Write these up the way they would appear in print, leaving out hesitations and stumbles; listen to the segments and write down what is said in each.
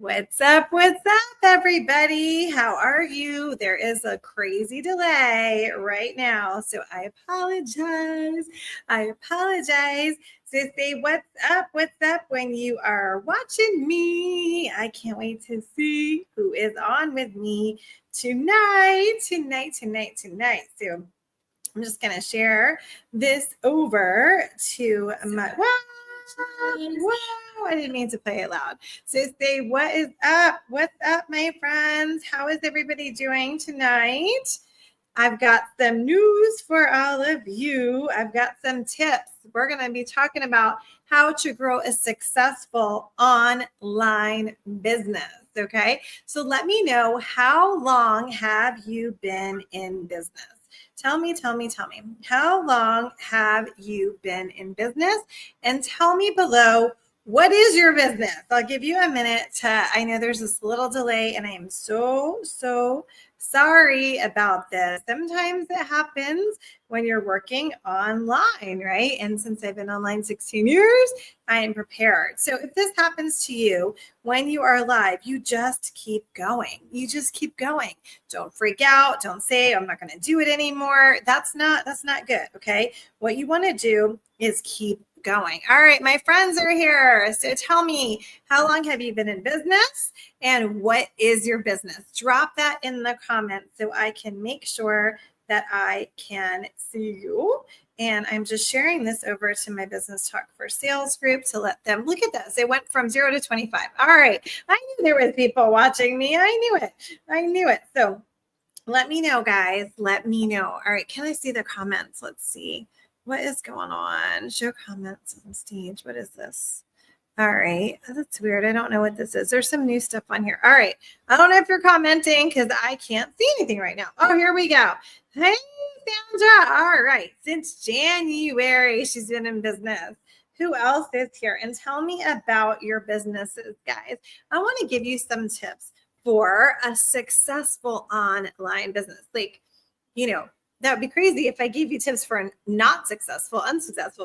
What's up, everybody? How are you? There is a crazy delay right now, so I apologize. So say what's up when you are watching me. I can't wait to see who is on with me tonight. So I'm just going to share this over to my, Whoa, I didn't mean to play it loud. So say, what is up? What's up, my friends? How is everybody doing tonight? I've got some news for all of you. I've got some tips. We're going to be talking about how to grow a successful online business. Okay. So let me know, how long have you been in business? Tell me, how long have you been in business? And tell me below, what is your business? I'll give you a minute I know there's this little delay and I am so sorry about this. Sometimes it happens when you're working online, right? And since I've been online 16 years, I am prepared. So if this happens to you when you are live, you just keep going. Don't freak out. Don't say, I'm not going to do it anymore. That's not good. Okay. What you want to do is keep going. All right, my friends are here. So tell me, how long have you been in business and what is your business? Drop that in the comments so I can make sure that I can see you. And I'm just sharing this over to my Business Talk for Sales group to let them look at this. It went from 0 to 25. All right. I knew there was people watching me. I knew it. So let me know, guys. Let me know. All right. Can I see the comments? Let's see. What is going on? Show comments on stage. What is this? All right. That's weird. I don't know what this is. There's some new stuff on here. All right. I don't know if you're commenting because I can't see anything right now. Oh, here we go. Hey, Sandra. All right. Since January, she's been in business. Who else is here? And tell me about your businesses, guys. I want to give you some tips for a successful online business. That would be crazy if I gave you tips for a unsuccessful,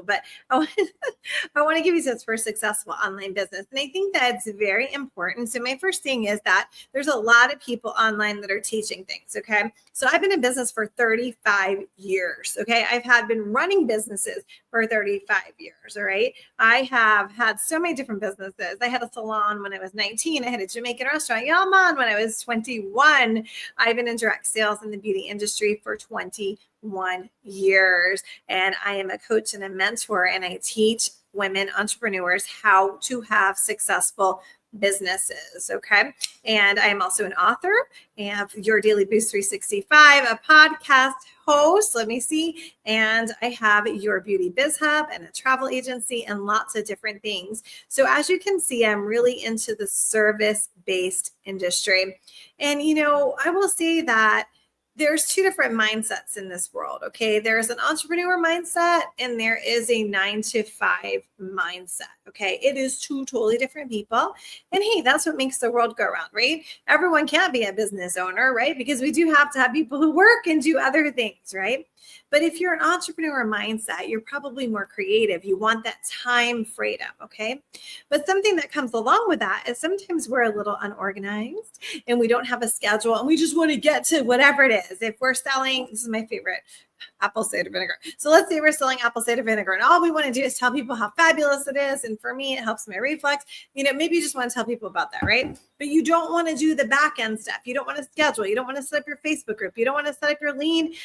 but I want to give you tips for a successful online business. And I think that's very important. So my first thing is that there's a lot of people online that are teaching things. Okay. So I've been in business for 35 years. Okay. I've been running businesses for 35 years. All right. I have had so many different businesses. I had a salon when I was 19. I had a Jamaican restaurant, Yaman, when I was 21. I've been in direct sales in the beauty industry for 21 years. And I am a coach and a mentor, and I teach women entrepreneurs how to have successful businesses. Okay. And I am also an author of Your Daily Boost 365, a podcast host. Let me see. And I have Your Beauty Biz Hub and a travel agency and lots of different things. So as you can see, I'm really into the service-based industry. And, I will say that there's two different mindsets in this world. Okay. There's an entrepreneur mindset and there is a 9-to-5 mindset. Okay. It is two totally different people. And hey, that's what makes the world go round, right? Everyone can't be a business owner, right? Because we do have to have people who work and do other things, right? But if you're an entrepreneur mindset, you're probably more creative. You want that time freedom. Okay. But something that comes along with that is sometimes we're a little unorganized and we don't have a schedule and we just want to get to whatever it is. If we're selling, this is my favorite, apple cider vinegar. So let's say we're selling apple cider vinegar and all we want to do is tell people how fabulous it is. And for me, it helps my reflux. Maybe you just want to tell people about that, right? But you don't want to do the back end stuff. You don't want to schedule. You don't want to set up your Facebook group. You don't want to set up your lead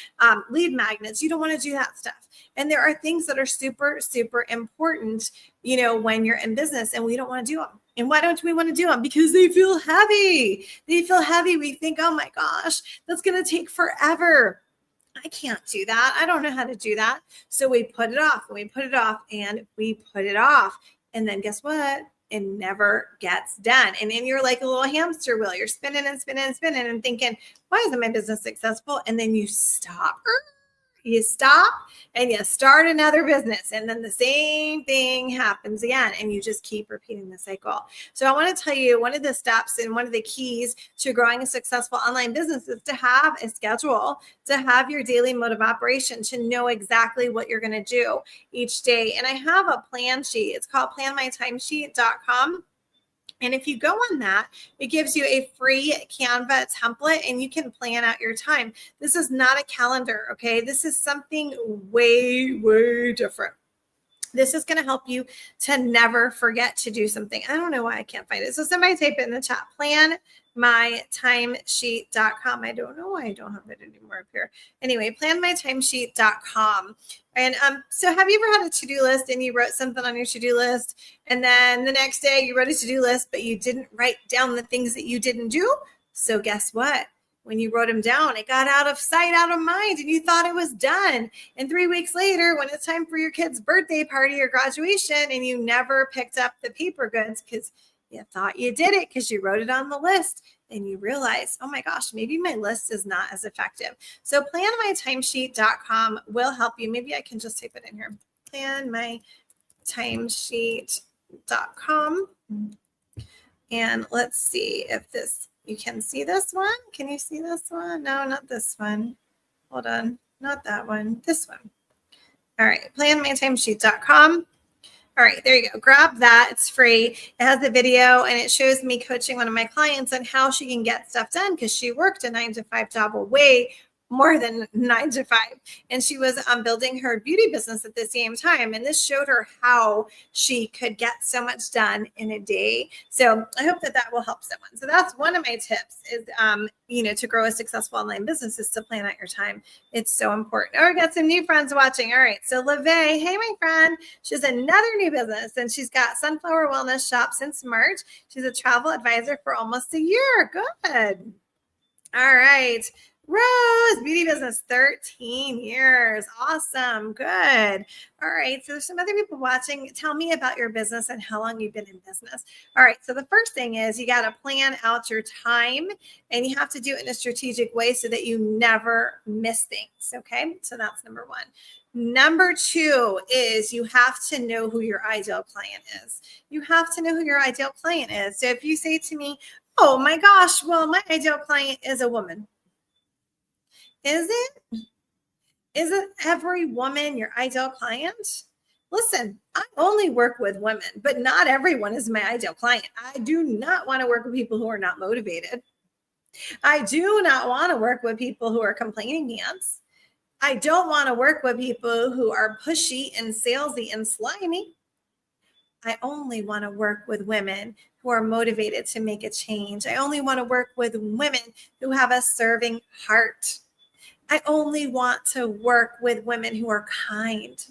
magnets. You don't want to do that stuff. And there are things that are super, super important, when you're in business, and we don't want to do them. And why don't we want to do them? Because they feel heavy. We think, oh my gosh, that's going to take forever. I can't do that. I don't know how to do that. So we put it off and we put it off and we put it off. And then guess what? It never gets done. And then you're like a little hamster wheel. You're spinning and spinning and spinning and thinking, why isn't my business successful? And then you stop. You stop and you start another business. And then the same thing happens again. And you just keep repeating the cycle. So I want to tell you, one of the steps and one of the keys to growing a successful online business is to have a schedule, to have your daily mode of operation, to know exactly what you're going to do each day. And I have a plan sheet. It's called planmytimesheet.com. And if you go on that, it gives you a free Canva template and you can plan out your time. This is not a calendar, okay? This is something way, way different. This is going to help you to never forget to do something. I don't know why I can't find it. So somebody type it in the chat, planmytimesheet.com. I don't know why I don't have it anymore up here. Anyway, planmytimesheet.com. And so have you ever had a to-do list and you wrote something on your to-do list and then the next day you wrote a to-do list, but you didn't write down the things that you didn't do? So guess what? When you wrote them down, it got out of sight, out of mind, and you thought it was done. And 3 weeks later, when it's time for your kid's birthday party or graduation, and you never picked up the paper goods because you thought you did it because you wrote it on the list, and you realize, oh my gosh, maybe my list is not as effective. So planmytimesheet.com will help you. Maybe I can just type it in here. Planmytimesheet.com. And let's see if this, you can see this one. Can you see this one? No, not this one. Hold on. Not that one. This one. All right. Planmytimesheet.com. All right. There you go. Grab that. It's free. It has a video and it shows me coaching one of my clients on how she can get stuff done because she worked a 9-to-5 job way more than 9 to 5. And she was building her beauty business at the same time. And this showed her how she could get so much done in a day. So I hope that that will help someone. So that's one of my tips is, to grow a successful online business is to plan out your time. It's so important. Oh, I got some new friends watching. All right. So LaVey, hey, my friend, she has another new business and she's got Sunflower Wellness Shop since March. She's a travel advisor for almost a year. Good. All right. Rose, beauty business, 13 years. Awesome. Good. All right. So there's some other people watching. Tell me about your business and how long you've been in business. All right. So the first thing is you got to plan out your time and you have to do it in a strategic way so that you never miss things. Okay. So that's number one. Number two is you have to know who your ideal client is. You have to know who your ideal client is. So if you say to me, oh my gosh, well, my ideal client is a woman. Is it? Isn't every woman your ideal client? Listen, I only work with women, but not everyone is my ideal client. I do not want to work with people who are not motivated. I do not want to work with people who are complaining ants. I don't want to work with people who are pushy and salesy and slimy. I only want to work with women who are motivated to make a change. I only want to work with women who have a serving heart. I only want to work with women who are kind.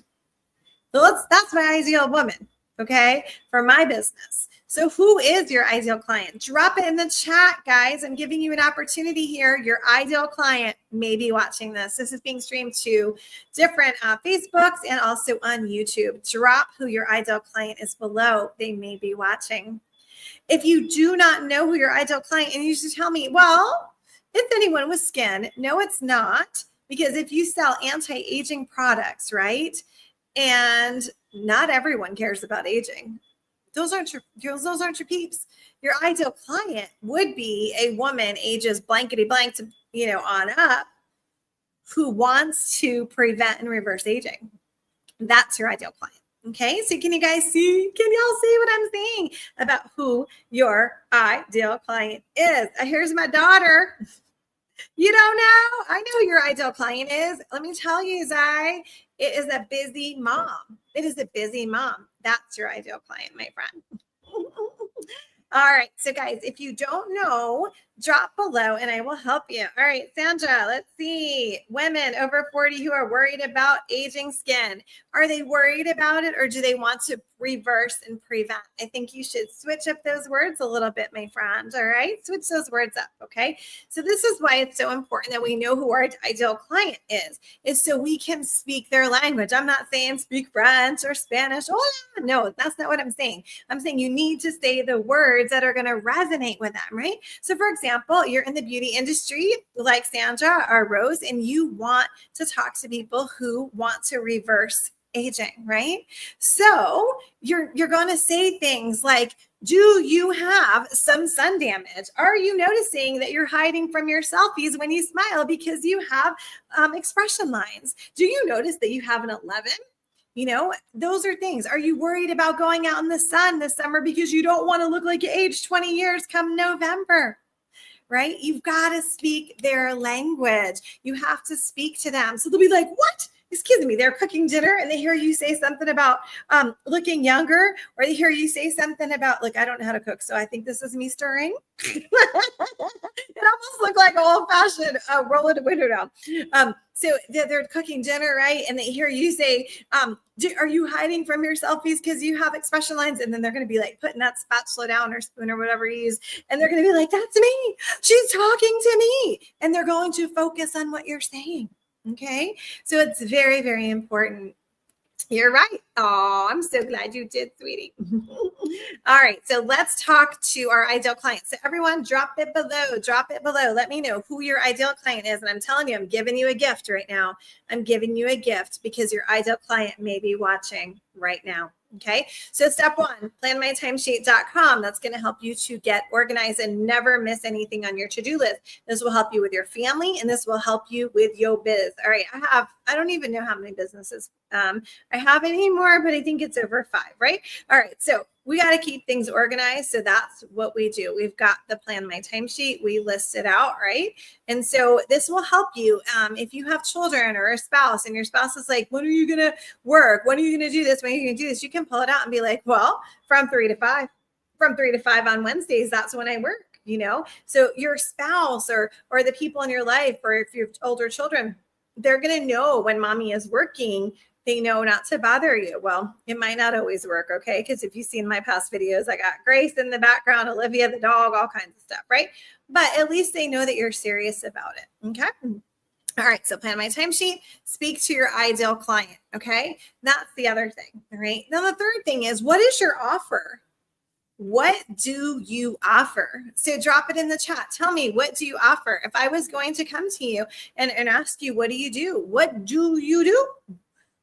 So that's my ideal woman, okay, for my business. So who is your ideal client? Drop it in the chat, guys. I'm giving you an opportunity here. Your ideal client may be watching this. This is being streamed to different Facebooks and also on YouTube. Drop who your ideal client is below. They may be watching. If you do not know who your ideal client, and you should tell me, well, it's anyone with skin. No, it's not. Because if you sell anti-aging products, right? And not everyone cares about aging. Those aren't your peeps. Your ideal client would be a woman ages blankety blank to, on up who wants to prevent and reverse aging. That's your ideal client. Okay, so can you guys see? Can y'all see what I'm saying about who your ideal client is? Here's my daughter. You don't know? I know who your ideal client is. Let me tell you, Zai, it is a busy mom. It is a busy mom. That's your ideal client, my friend. All right. So guys, if you don't know, drop below and I will help you. All right, Sandra, let's see. Women over 40 who are worried about aging skin. Are they worried about it or do they want to reverse and prevent? I think you should switch up those words a little bit, my friend. All right. Switch those words up. Okay. So this is why it's so important that we know who our ideal client is so we can speak their language. I'm not saying speak French or Spanish. Oh, no, that's not what I'm saying. I'm saying you need to say the words that are going to resonate with them, right? So for example, you're in the beauty industry like Sandra or Rose, and you want to talk to people who want to reverse aging, right? So you're going to say things like, do you have some sun damage? Are you noticing that you're hiding from your selfies when you smile because you have expression lines? Do you notice that you have an 11? Those are things. Are you worried about going out in the sun this summer because you don't want to look like you aged 20 years come November? Right? You've got to speak their language. You have to speak to them. So they'll be like, what? Excuse me, they're cooking dinner and they hear you say something about looking younger, or they hear you say something about, look, I don't know how to cook, so I think this is me stirring. It almost looked like an old-fashioned rolling the window down. So they're cooking dinner, right? And they hear you say, are you hiding from your selfies because you have expression lines? And then they're going to be like putting that spatula down or spoon or whatever you use. And they're going to be like, that's me. She's talking to me. And they're going to focus on what you're saying. Okay. So it's very, very important. You're right. Oh, I'm so glad you did, sweetie. All right. So let's talk to our ideal client. So everyone drop it below. Drop it below. Let me know who your ideal client is. And I'm telling you, I'm giving you a gift right now. I'm giving you a gift because your ideal client may be watching right now. Okay. So step one, planmytimesheet.com. That's going to help you to get organized and never miss anything on your to-do list. This will help you with your family and this will help you with your biz. All right. I don't even know how many businesses I have anymore, but I think it's over 5, right? All right. So we got to keep things organized. So that's what we do. We've got the Plan My Timesheet. We list it out, right? And so this will help you if you have children or a spouse and your spouse is like, when are you going to work? When are you going to do this? When are you going to do this? You can pull it out and be like, well, from 3 to 5 on Wednesdays, that's when I work, So your spouse or the people in your life, or if you have older children, they're going to know when mommy is working. They know not to bother you. Well, it might not always work, okay? Because if you've seen my past videos, I got Grace in the background, Olivia the dog, all kinds of stuff, right? But at least they know that you're serious about it, okay? All right, so plan my timesheet, speak to your ideal client, okay? That's the other thing, all right? Now the third thing is, what is your offer? What do you offer? So drop it in the chat. Tell me, what do you offer? If I was going to come to you and ask you, what do you do? What do you do?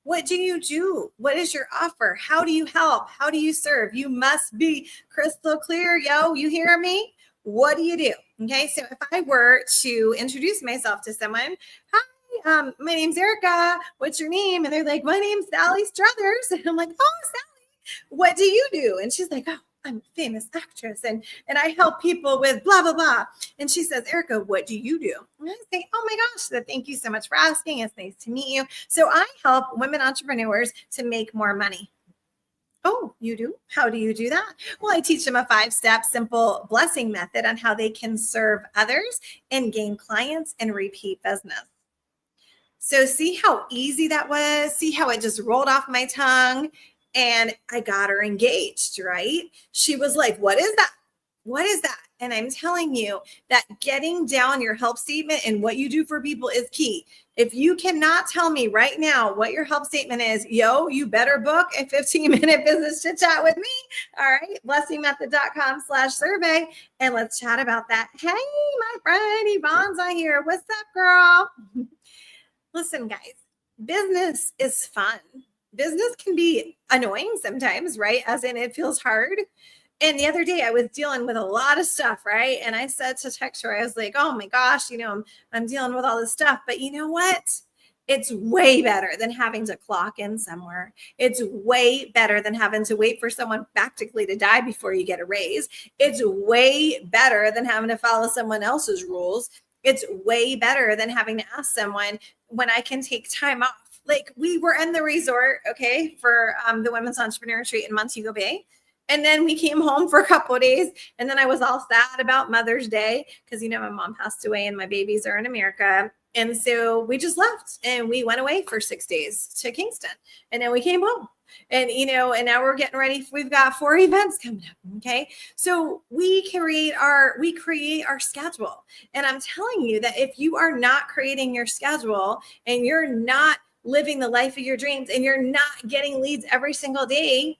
What do you do? What is your offer? How do you help? How do you serve? You must be crystal clear, yo. You hear me? What do you do? Okay, so if I were to introduce myself to someone, hi, my name's Erica. What's your name? And they're like, my name's Sally Struthers. And I'm like, oh, Sally, what do you do? And she's like, oh, I'm a famous actress and I help people with blah, blah, blah. And she says, Erica, what do you do? And I say, oh my gosh, thank you so much for asking. It's nice to meet you. So I help women entrepreneurs to make more money. Oh, you do? How do you do that? Well, I teach them a 5-step simple blessing method on how they can serve others and gain clients and repeat business. So see how easy that was? See how it just rolled off my tongue? And I got her engaged, right? She was like, what is that? What is that? And I'm telling you that getting down your help statement and what you do for people is key. If you cannot tell me right now what your help statement is, you better book a 15-minute business chit chat with me. All right. blessingmethod.com/survey. And let's chat about that. Hey, my friend Yvonne's on here. What's up, girl? Listen, guys, business is fun. Business can be annoying sometimes, right? As in it feels hard. And the other day I was dealing with a lot of stuff, right? And I said to Texture, I was like, oh my gosh, I'm dealing with all this stuff. But you know what? It's way better than having to clock in somewhere. It's way better than having to wait for someone practically to die before you get a raise. It's way better than having to follow someone else's rules. It's way better than having to ask someone when I can take time off. Like we were in the resort, okay, for the Women's Entrepreneur Retreat in Montego Bay. And then we came home for a couple of days. And then I was all sad about Mother's Day because, my mom passed away and my babies are in America. And so we just left and we went away for 6 days to Kingston. And then we came home. And, and now we're getting ready. We've got 4 events coming up. Okay. So we create our schedule. And I'm telling you that if you are not creating your schedule and you're not living the life of your dreams and you're not getting leads every single day,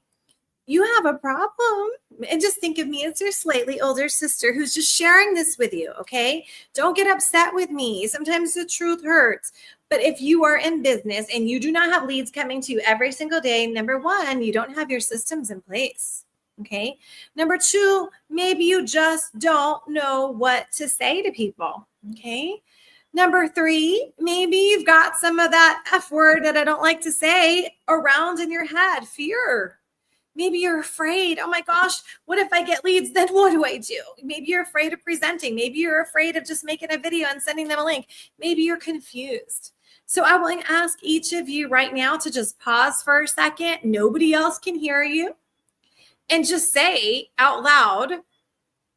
you have a problem. And just think of me as your slightly older sister who's just sharing this with you, okay? Don't get upset with me. Sometimes the truth hurts. But if you are in business and you do not have leads coming to you every single day, number one, you don't have your systems in place, okay? Number two, maybe you just don't know what to say to people, okay? Number 3, maybe you've got some of that F word that I don't like to say around in your head, fear. Maybe you're afraid. Oh my gosh, what if I get leads? Then what do I do? Maybe you're afraid of presenting. Maybe you're afraid of just making a video and sending them a link. Maybe you're confused. So I want to ask each of you right now to just pause for a second. Nobody else can hear you. And just say out loud,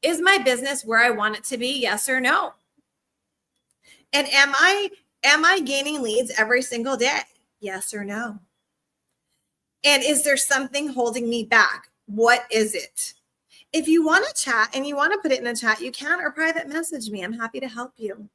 is my business where I want it to be? Yes or no? And am I gaining leads every single day? Yes or no? And is there something holding me back? What is it? If you want to chat and you want to put it in the chat, you can, or private message me. I'm happy to help you.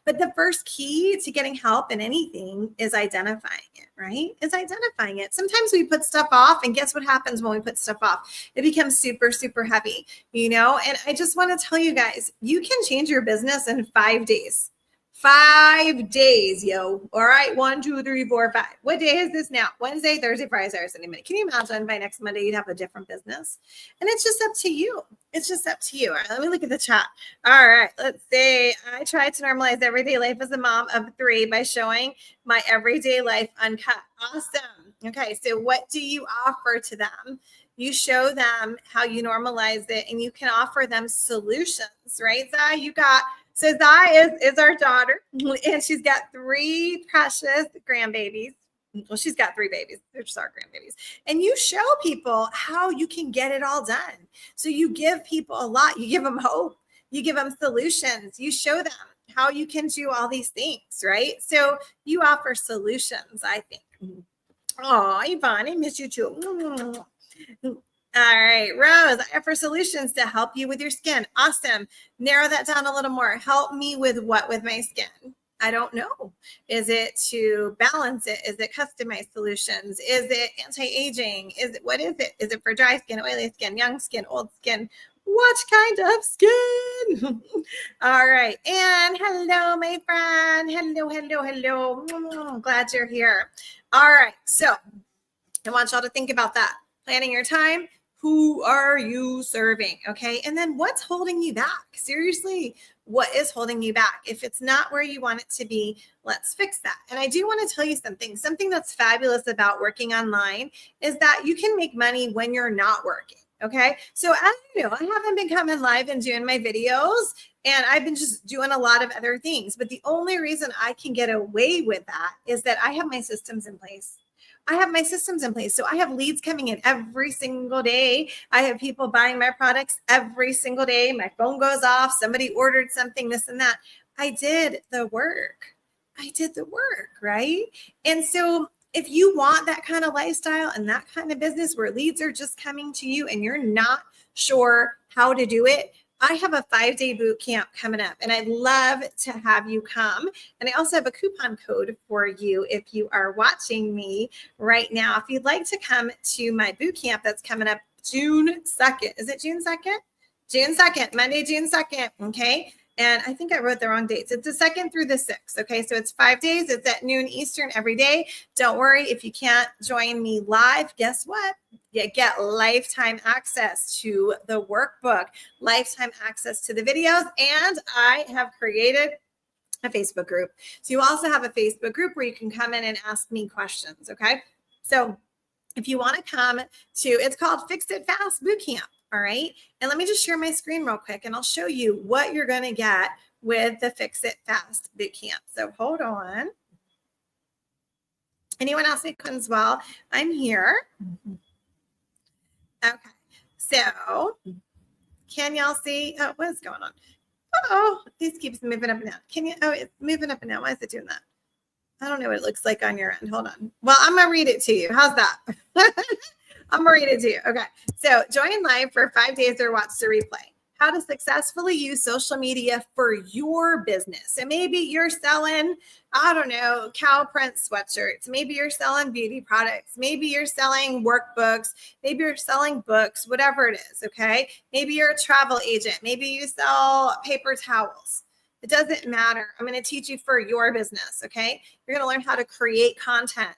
But the first key to getting help in anything is identifying it, right? Is identifying it. Sometimes we put stuff off, and guess what happens when we put stuff off? It becomes super, super heavy, you know? And I just want to tell you guys, you can change your business in 5 days. 5 days, yo. All right. 1, 2, 3, 4, 5. What day is this now? Wednesday, Thursday, Friday, Saturday, Sunday, Monday. Can you imagine by next Monday you'd have a different business? And it's just up to you. It's just up to you. All right, let me look at the chat. All right. Let's see. I try to normalize everyday life as a mom of 3 by showing my everyday life uncut. Awesome. Okay. So what do you offer to them? You show them how you normalize it, and you can offer them solutions, right? Zai, you got. So Zai is our daughter, and she's got 3 precious grandbabies. Well, she's got 3 babies. They're just our grandbabies. And you show people how you can get it all done. So you give people a lot. You give them hope. You give them solutions. You show them how you can do all these things, right? So you offer solutions, I think. Oh, Yvonne, I miss you too. All right, Rose, I offer solutions to help you with your skin. Awesome. Narrow that down a little more. Help me with what with my skin? I don't know. Is it to balance it? Is it customized solutions? Is it anti-aging? What is it? Is it for dry skin, oily skin, young skin, old skin? What kind of skin? All right. And hello, my friend. Hello. Glad you're here. All right. So I want y'all to think about that. Planning your time. Who are you serving? Okay. And then what's holding you back? Seriously, what is holding you back? If it's not where you want it to be, let's fix that. And I do want to tell you something that's fabulous about working online is that you can make money when you're not working. Okay. So as you know, I haven't been coming live and doing my videos, and I've been just doing a lot of other things. But the only reason I can get away with that is that I have my systems in place. I have my systems in place. So I have leads coming in every single day. I have people buying my products every single day. My phone goes off. Somebody ordered something, this and that. I did the work. Right? And so if you want that kind of lifestyle and that kind of business where leads are just coming to you and you're not sure how to do it, I have a 5-day boot camp coming up, and I'd love to have you come. And I also have a coupon code for you if you are watching me right now. If you'd like to come to my boot camp that's coming up June 2nd. Is it June 2nd? June 2nd, Monday, June 2nd. Okay. And I think I wrote the wrong dates. It's the 2nd through the 6th. Okay. So it's 5 days. It's at noon Eastern every day. Don't worry if you can't join me live. Guess what? You get lifetime access to the workbook, lifetime access to the videos, and I have created a Facebook group. So you also have a Facebook group where you can come in and ask me questions. Okay. So if you want to come to, it's called Fix It Fast Bootcamp. All right. And let me just share my screen real quick, and I'll show you what you're going to get with the Fix It Fast Bootcamp. So hold on. Anyone else need questions? Well, I'm here. Okay. So can y'all see? Oh, what is going on? Oh, this keeps moving up and down. Can you? Oh, it's moving up and down. Why is it doing that? I don't know what it looks like on your end. Hold on. Well, I'm going to read it to you. How's that? I'm going to read it to you. Okay. So join live for 5 days or watch the replay. How to successfully use social media for your business. And maybe you're selling, I don't know, cow print sweatshirts. Maybe you're selling beauty products. Maybe you're selling workbooks. Maybe you're selling books, whatever it is. Okay. Maybe you're a travel agent. Maybe you sell paper towels. It doesn't matter. I'm going to teach you for your business. Okay. You're going to learn how to create content,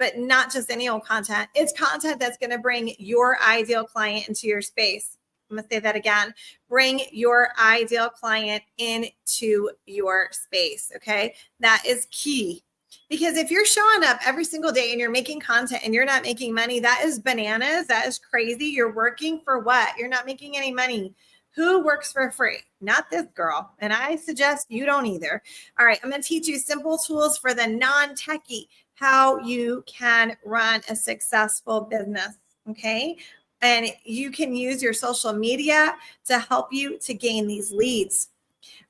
but not just any old content. It's content that's going to bring your ideal client into your space. I'm going to say that again. Bring your ideal client into your space. Okay. That is key. Because if you're showing up every single day and you're making content and you're not making money, that is bananas. That is crazy. You're working for what? You're not making any money. Who works for free? Not this girl. And I suggest you don't either. All right. I'm going to teach you simple tools for the non-techie, how you can run a successful business. Okay. And you can use your social media to help you to gain these leads.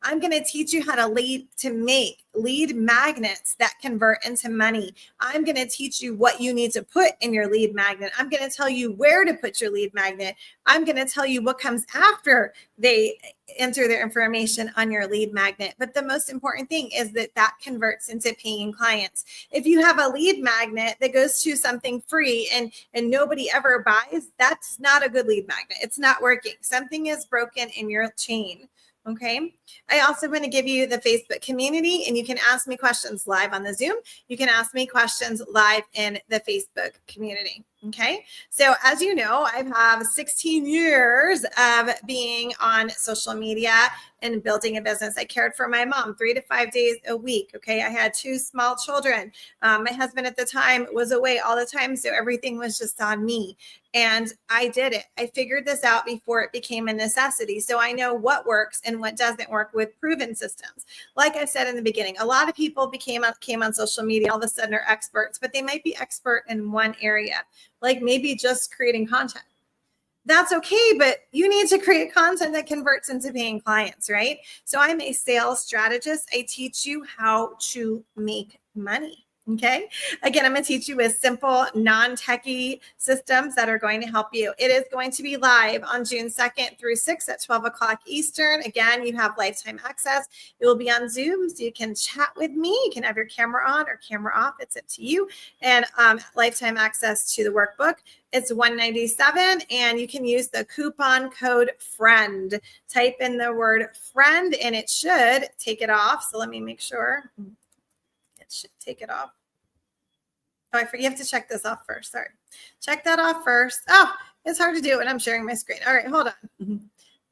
I'm going to teach you how to make lead magnets that convert into money. I'm going to teach you what you need to put in your lead magnet. I'm going to tell you where to put your lead magnet. I'm going to tell you what comes after they enter their information on your lead magnet. But the most important thing is that converts into paying clients. If you have a lead magnet that goes to something free and nobody ever buys, that's not a good lead magnet. It's not working. Something is broken in your chain. Okay. I also want to give you the Facebook community, and you can ask me questions live on the Zoom. You can ask me questions live in the Facebook community. Okay. So as you know, I have 16 years of being on social media and building a business. I cared for my mom 3 to 5 days a week. Okay. I had 2 small children. My husband at the time was away all the time. So everything was just on me. And I did it. I figured this out before it became a necessity. So I know what works and what doesn't work with proven systems. Like I said in the beginning, a lot of people came on social media, all of a sudden are experts, but they might be expert in one area, like maybe just creating content. That's okay, but you need to create content that converts into paying clients, right? So I'm a sales strategist. I teach you how to make money. Okay. Again, I'm going to teach you with simple, non-techie systems that are going to help you. It is going to be live on June 2nd through 6th at 12 o'clock Eastern. Again, you have lifetime access. It will be on Zoom, so you can chat with me. You can have your camera on or camera off. It's up to you. And lifetime access to the workbook. It's $197, and you can use the coupon code FRIEND. Type in the word FRIEND, and it should take it off. So let me make sure. It should take it off. Oh, I forget. You have to check this off first. Sorry. Check that off first. Oh, it's hard to do when I'm sharing my screen. All right, hold on.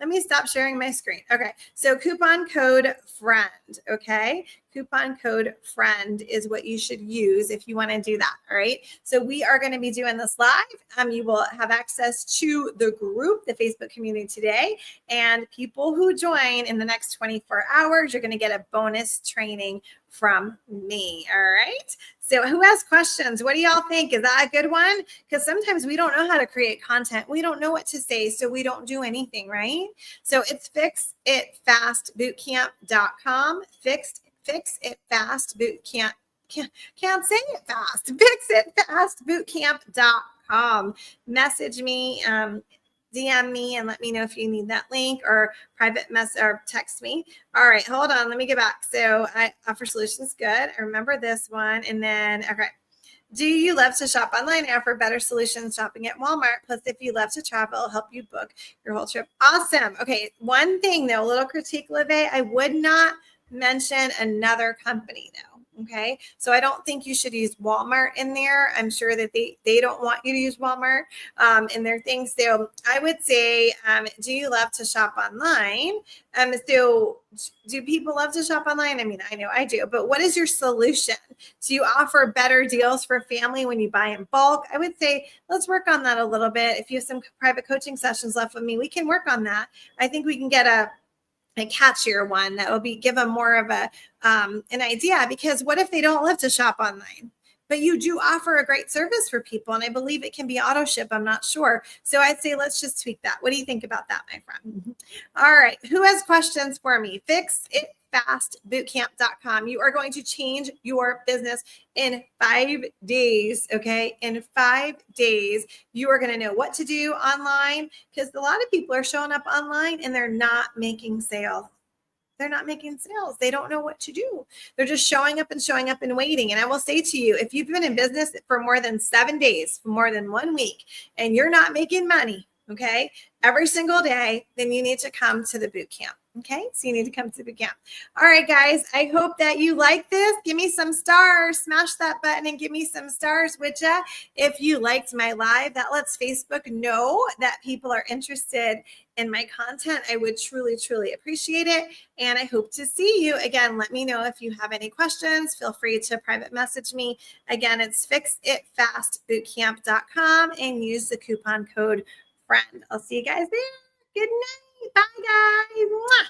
Let me stop sharing my screen. Okay, so coupon code FRIEND, okay? Coupon code FRIEND is what you should use if you want to do that, all right? So we are going to be doing this live. You will have access to the group, the Facebook community today, and people who join in the next 24 hours, you're going to get a bonus training from me, all right? So who has questions? What do y'all think? Is that a good one? Because sometimes we don't know how to create content. We don't know what to say, so we don't do anything, right? So it's fixitfastbootcamp.com. Fix it fast bootcamp. Can't say it fast. Fixitfastbootcamp.com. Message me, DM me, and let me know if you need that link, or private message or text me. All right, hold on. Let me get back. So I offer solutions. Good. I remember this one. And then, okay. Do you love to shop online? I offer better solutions shopping at Walmart. Plus, if you love to travel, I'll help you book your whole trip. Awesome. Okay. One thing though, a little critique, Live. I would not mention another company though. Okay. So I don't think you should use Walmart in there. I'm sure that they don't want you to use Walmart in their things. So I would say, do you love to shop online? So do people love to shop online? I mean, I know I do, but what is your solution? Do you offer better deals for family when you buy in bulk? I would say, let's work on that a little bit. If you have some private coaching sessions left with me, we can work on that. I think we can get a catchier one that will give them more of an idea, because what if they don't love to shop online? But you do offer a great service for people, and I believe it can be auto ship. I'm not sure. So I'd say let's just tweak that. What do you think about that, my friend? All right. Who has questions for me? Fixitfastbootcamp.com. You are going to change your business in 5 days, okay? In 5 days, you are going to know what to do online, because a lot of people are showing up online and they're not making sales. They're not making sales. They don't know what to do. They're just showing up and waiting. And I will say to you, if you've been in business for more than 7 days, for more than 1 week, and you're not making money, okay, every single day, then you need to come to the boot camp. Okay, so you need to come to the camp. All right, guys, I hope that you like this. Give me some stars. Smash that button and give me some stars, would ya? If you liked my live, that lets Facebook know that people are interested in my content, I would truly, truly appreciate it. And I hope to see you again. Let me know if you have any questions. Feel free to private message me. Again, it's fixitfastbootcamp.com and use the coupon code FRIEND. I'll see you guys there. Good night. Bye, guys. Mwah.